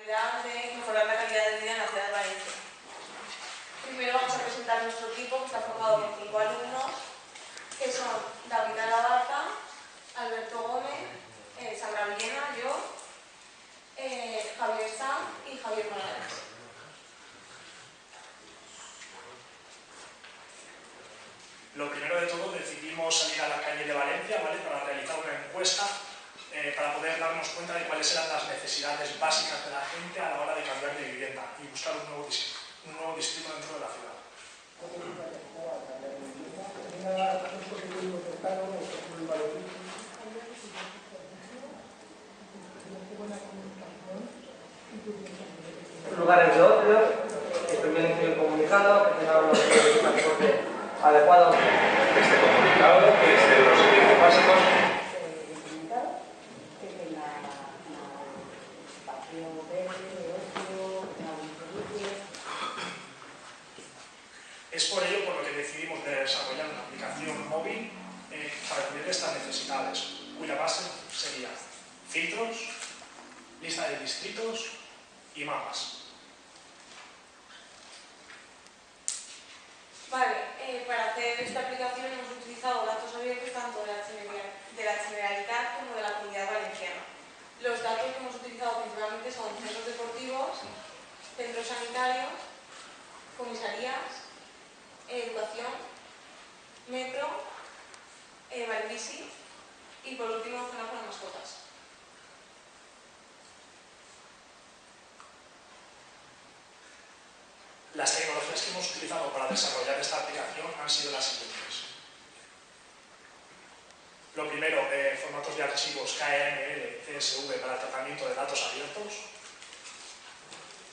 De mejorar la calidad de vida en la ciudad de Valencia. Primero vamos a presentar nuestro equipo, que está formado por 5 alumnos, que son David Alabarca, Alberto Gómez, Sandra Villena, yo, Javier Sanz y Javier Morales. Lo primero de todo, decidimos salir a la calle de Valencia, ¿vale?, para realizar una encuesta para poder darnos cuenta de cuáles eran las necesidades básicas de la gente a la hora de cambiar de vivienda y buscar un nuevo distrito dentro de la ciudad. Lugares de ocio, que estuvieran bien comunicados, que tengan unos medios de transporte adecuados. Que esté comunicado, que esté los servicios básicos. Que tenga espacio verde, de ocio, que tenga buenos servicios. Es por ello por lo que decidimos desarrollar una aplicación móvil para cubrir estas necesidades, cuya base sería filtros, lista de distritos y mapas. Vale, para hacer esta aplicación hemos utilizado datos abiertos tanto de la Generalitat como de la Comunidad Valenciana. Los datos que hemos utilizado principalmente son centros deportivos, centros sanitarios, comisarías, educación, metro, Valbici y por último zona para mascotas. Las tecnologías que hemos utilizado para desarrollar esta aplicación han sido las siguientes. Lo primero, formatos de archivos KML, CSV para tratamiento de datos abiertos.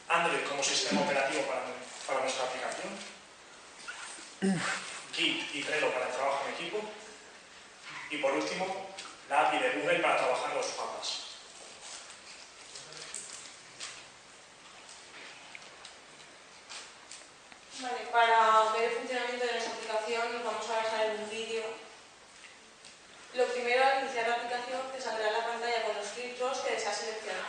Android como sistema operativo para nuestra aplicación. Git y Trello para el trabajo en equipo. Y por último, la API de Google para trabajar los mapas. Vale, para ver el funcionamiento de nuestra aplicación nos vamos a basar en un vídeo. Lo primero, al iniciar la aplicación te saldrá la pantalla con los filtros que deseas seleccionar.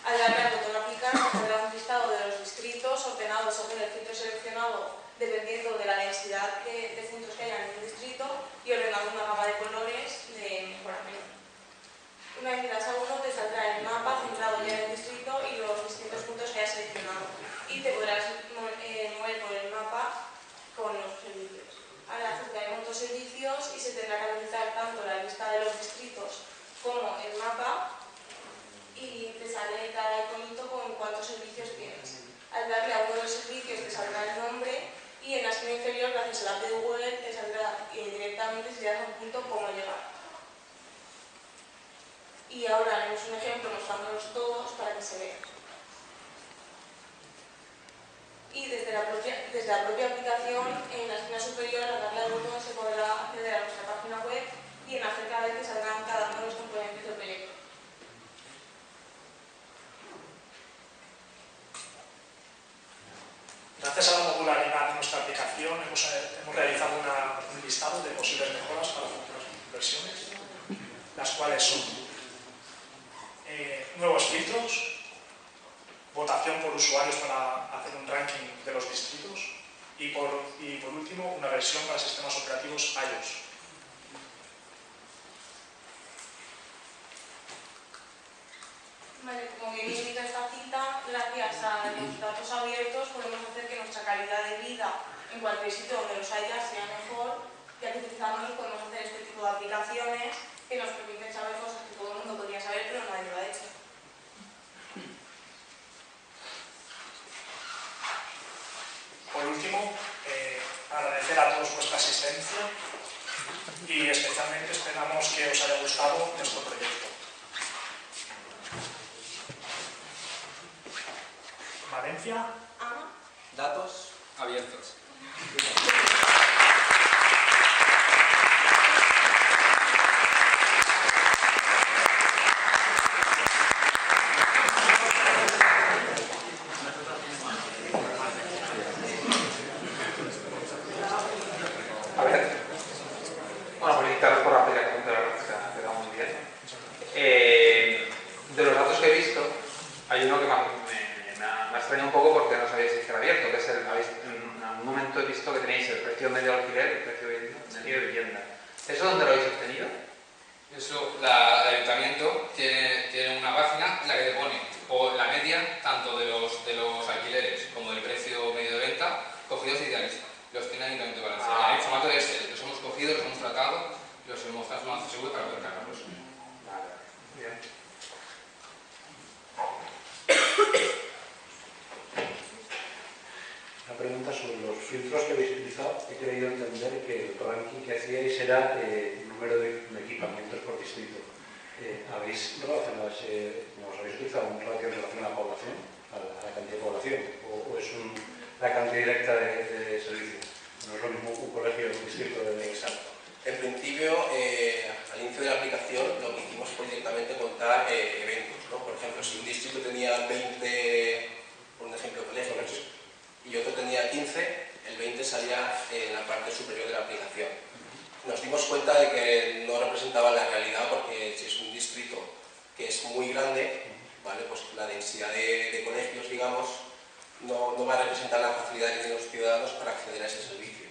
Al darle al botón aplicar te saldrá un listado de los distritos ordenados según el filtro seleccionado dependiendo de la densidad de puntos que haya en un distrito y ordenando una gama de colores de mejor a menor. Una vez que das a uno te saldrá el mapa centrado ya en el distrito y los distintos puntos que hayas seleccionado y te podrás mover por el mapa con los servicios. Al aceptar otros servicios y se tendrá que analizar tanto la lista de los distritos como el mapa y te sale cada iconito con cuántos servicios tienes. Al darle a uno de los servicios te saldrá el nombre y en la esquina inferior, gracias a la API de Google, te saldrá directamente si das a un punto cómo llegar. Y ahora haremos un ejemplo mostrándolos todos para que se vean. Y desde la propia aplicación, en la esquina superior, al darle al botón se podrá acceder a nuestra página web y en hacer cada vez que salgan cada uno de los componentes del proyecto. Gracias a la modularidad de nuestra aplicación hemos realizado un listado de posibles mejoras para futuras versiones, las cuales son nuevos filtros, votación por usuarios para hacer un ranking de los distritos y por último una versión para sistemas operativos iOS. Vale, como bien indica esta cita, gracias a los datos abiertos podemos hacer que nuestra calidad de vida en cualquier sitio donde los haya sea mejor, ya que utilizándolos podemos hacer este tipo de aplicaciones que nos permiten saber cosas que todo el mundo podría saber pero nadie lo ha hecho. Por último, agradecer a todos vuestra asistencia y especialmente esperamos que os haya gustado nuestro proyecto. Valencia. Ana. Datos abiertos. A ver, bueno, felicitarlos por la aplicación. Eso, el ayuntamiento tiene una página en la que te pone la media tanto de los alquileres como del precio medio de venta cogidos de Idealista. Los tiene el Ayuntamiento de Valencia. En formato de Excel. Los hemos cogido, los hemos tratado, los hemos transformado en CSV para poder cargarlos. Bien. Una pregunta sobre los filtros que habéis utilizado. He creído entender que el ranking que hacíais era el número de equipamientos por distrito. ¿Habéis relacionado habéis utilizado un ratio en relación a la población, a la cantidad de población, o es la cantidad directa de servicio? No es lo mismo un colegio que un distrito de... Exacto. En principio, al inicio de la aplicación, lo que hicimos fue directamente contar eventos, ¿no? Por ejemplo, si un distrito tenía 20, por un ejemplo, colegios, y otro tenía 15, el 20 salía en la parte superior de la aplicación. Nos dimos cuenta de que no representaba la realidad, porque si es un distrito que es muy grande, ¿vale? Pues la densidad de colegios, digamos, no va a representar la facilidad que tienen los ciudadanos para acceder a ese servicio.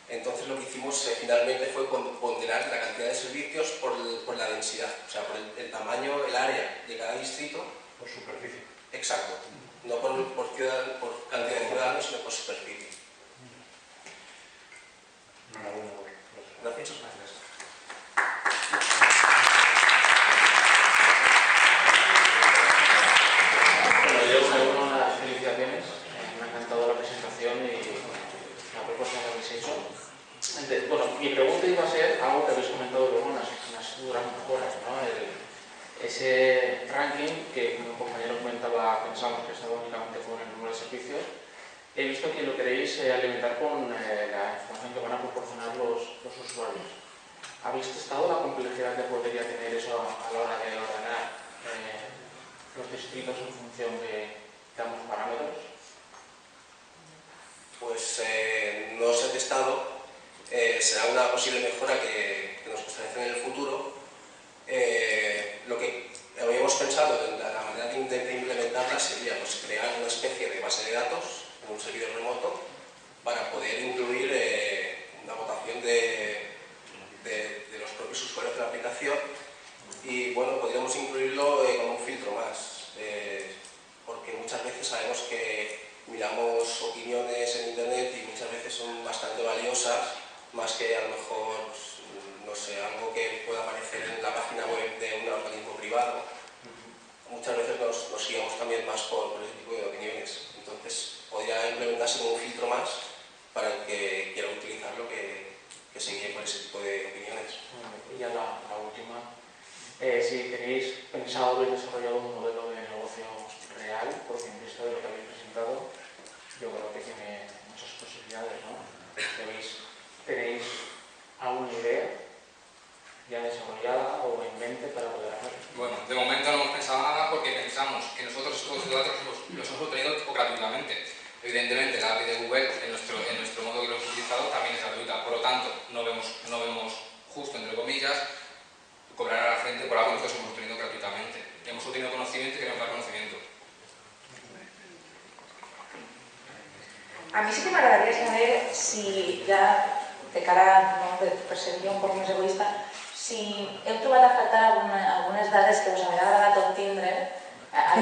Entonces lo que hicimos finalmente fue ponderar la cantidad de servicios por la densidad, o sea, por el tamaño, el área de cada distrito. Por superficie. Exacto. No por cantidad de ciudadanos, sino por superficie. Enhorabuena. Gracias. Bueno, yo uno de las felicitaciones. Me ha encantado la presentación y la propuesta que habéis hecho. Bueno, mi pregunta iba a ser algo que habéis comentado luego en las futuras mejoras, ¿no? Ese ranking que, como el compañero comentaba, pensamos que estaba únicamente con el número de servicios. He visto que lo queréis alimentar con la información que van a proporcionar los usuarios. ¿Habéis testado la complejidad que podría tener eso a la hora de ordenar los distritos en función de ambos parámetros? Pues no se ha testado. Será una posible mejora que nos gustaría hacer en el futuro. Lo que habíamos pensado, la manera de implementarla sería pues, crear una especie de base de datos en un servidor remoto para poder incluir una votación de los propios usuarios de la aplicación y bueno, podríamos incluirlo como un filtro más, porque muchas veces sabemos que miramos opiniones en internet y muchas veces son bastante valiosas, más que a lo mejor, pues, no sé, algo que pueda aparecer en la página web de un organismo privado. Muchas veces nos guiamos también más por ese tipo de opiniones. Entonces, podría implementarse como un filtro más para el que quiera utilizarlo, que se guíe por ese tipo de opiniones. Y ya la última. Si tenéis pensado haber desarrollado un modelo de negocio real, porque en vista de lo que habéis presentado, yo creo que tiene muchas posibilidades, ¿no? ¿Tenéis alguna idea ya desarrollada o en mente para poder hacerlo? Bueno, de momento no hemos pensado nada porque pensamos que nosotros estos datos los hemos obtenido gratuitamente. Evidentemente, la API de Google, en nuestro modo que lo hemos utilizado, también es gratuita. Por lo tanto, no vemos justo, entre comillas, cobrar a la gente por algo que nosotros hemos obtenido gratuitamente. Hemos obtenido conocimiento y queremos dar conocimiento. A mí sí que me agradaría saber si ya, de cara per ser jo un poc més egoista, si heu trobat a faltar algunes dades que us hauria agradat obtindre en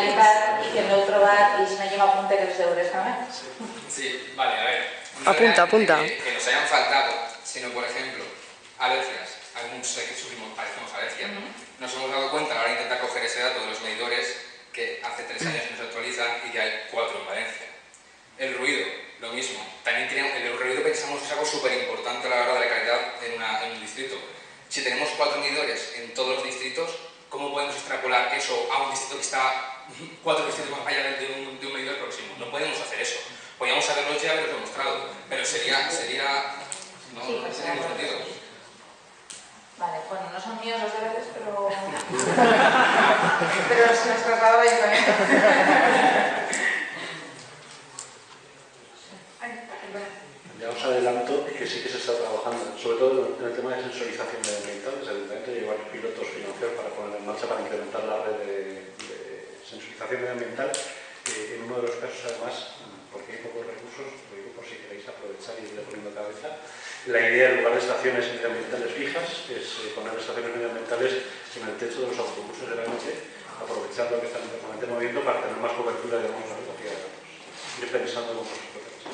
l'IPAD i que no heu trobat i si no jo m'apunte que els deures també. Sí, vale, a ver. Apunta. Que nos hayan faltado, sino por ejemplo, alergias. Algunos que padecemos alergia. Nos hemos dado cuenta a la hora de intentar coger ese dato de los medidores que hace 3 años que no se actualizan y que hay 4 en Valencia. El ruido, lo mismo. También el ruido pensamos que es algo súper importante a la hora de la calidad en un distrito. Si tenemos 4 medidores en todos los distritos, ¿cómo podemos extrapolar eso a un distrito que está 4 distritos más allá de un medidor próximo? No podemos hacer eso. Podríamos haberlo hecho y haberlo demostrado, pero sería no tiene sentido. Vale, bueno, no son míos los deberes, pero se los traslado al ayuntamiento. Ya os adelanto que sí que se está trabajando, sobre todo en el tema de sensorización medioambiental. Desde el Ayuntamiento hay varios pilotos financiados para poner en marcha para incrementar la red de sensorización medioambiental. En uno de los casos, además, porque hay pocos recursos, lo digo por si queréis es aprovechar y irle poniendo cabeza. La idea, en lugar de estaciones medioambientales fijas, es poner estaciones medioambientales en el techo de los autobuses de la noche, aprovechando que están permanentemente moviendo para tener más cobertura, digamos, la recogida de datos. Ir pensando en otros procesos.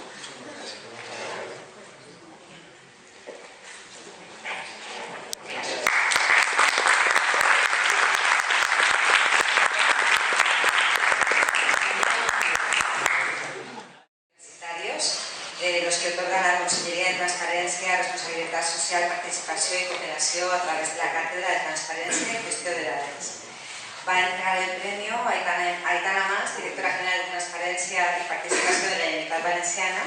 Los que otorgan la Conselleria de Transparència, Responsabilitat Social, Participació i Cooperació a través de la Cátedra de Transparencia y Gestión de Dades. Va a entregar el premio a Aitana Mas, Directora General de Transparencia y Participación de la Generalitat Valenciana.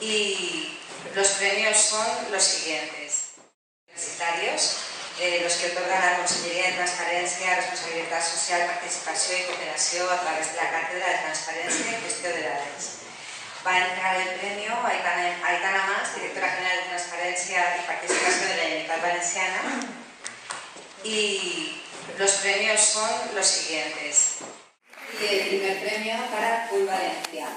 Y los premios son los siguientes. Universitarios, los que otorgan la Conselleria de Transparencia, Responsabilitat Social, Participació i Cooperació a través de la Cátedra de Transparencia y Gestión de Dades. Va a entregar el premio a Aitana Mas, Directora General de Transparencia y Participación de la Generalitat Valenciana. Y los premios son los siguientes. Y el primer premio para Cool Valencia.